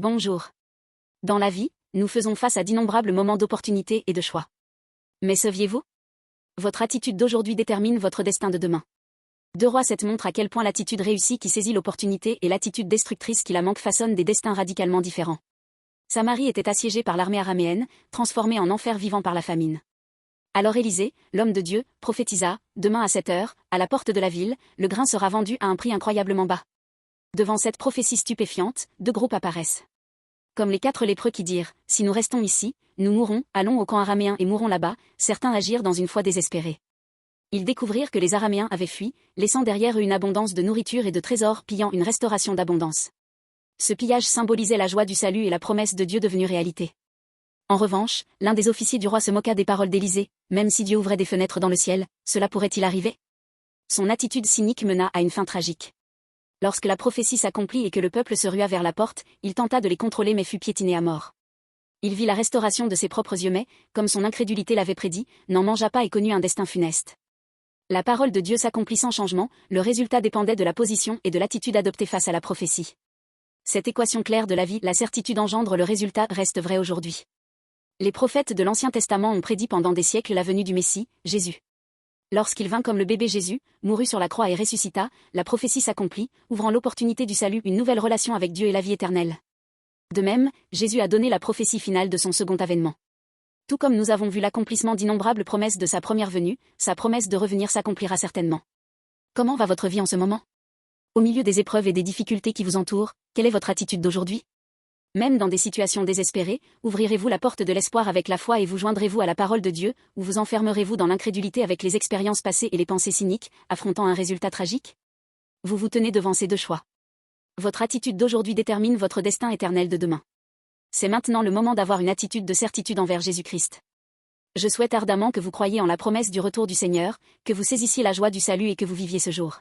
Bonjour. Dans la vie, nous faisons face à d'innombrables moments d'opportunité et de choix. Mais saviez-vous? Votre attitude d'aujourd'hui détermine votre destin de demain. 2 Rois 7 montre à quel point l'attitude réussie qui saisit l'opportunité et l'attitude destructrice qui la manque façonnent des destins radicalement différents. Samarie était assiégée par l'armée araméenne, transformée en enfer vivant par la famine. Alors Élisée, l'homme de Dieu, prophétisa, demain à 7 heures, à la porte de la ville, le grain sera vendu à un prix incroyablement bas. Devant cette prophétie stupéfiante, 2 groupes apparaissent. Comme les 4 lépreux qui dirent, si nous restons ici, nous mourrons, allons au camp araméen et mourrons là-bas, certains agirent dans une foi désespérée. Ils découvrirent que les Araméens avaient fui, laissant derrière eux une abondance de nourriture et de trésors, pillant une restauration d'abondance. Ce pillage symbolisait la joie du salut et la promesse de Dieu devenue réalité. En revanche, l'un des officiers du roi se moqua des paroles d'Élisée, même si Dieu ouvrait des fenêtres dans le ciel, cela pourrait-il arriver? Son attitude cynique mena à une fin tragique. Lorsque la prophétie s'accomplit et que le peuple se rua vers la porte, il tenta de les contrôler mais fut piétiné à mort. Il vit la restauration de ses propres yeux mais, comme son incrédulité l'avait prédit, n'en mangea pas et connut un destin funeste. La parole de Dieu s'accomplit sans changement, le résultat dépendait de la position et de l'attitude adoptée face à la prophétie. Cette équation claire de la vie, la certitude engendre le résultat, reste vrai aujourd'hui. Les prophètes de l'Ancien Testament ont prédit pendant des siècles la venue du Messie, Jésus. Lorsqu'il vint comme le bébé Jésus, mourut sur la croix et ressuscita, la prophétie s'accomplit, ouvrant l'opportunité du salut, une nouvelle relation avec Dieu et la vie éternelle. De même, Jésus a donné la prophétie finale de son second avènement. Tout comme nous avons vu l'accomplissement d'innombrables promesses de sa première venue, sa promesse de revenir s'accomplira certainement. Comment va votre vie en ce moment? Au milieu des épreuves et des difficultés qui vous entourent, quelle est votre attitude d'aujourd'hui? Même dans des situations désespérées, ouvrirez-vous la porte de l'espoir avec la foi et vous joindrez-vous à la parole de Dieu, ou vous enfermerez-vous dans l'incrédulité avec les expériences passées et les pensées cyniques, affrontant un résultat tragique? Vous vous tenez devant ces 2 choix. Votre attitude d'aujourd'hui détermine votre destin éternel de demain. C'est maintenant le moment d'avoir une attitude de certitude envers Jésus-Christ. Je souhaite ardemment que vous croyiez en la promesse du retour du Seigneur, que vous saisissiez la joie du salut et que vous viviez ce jour.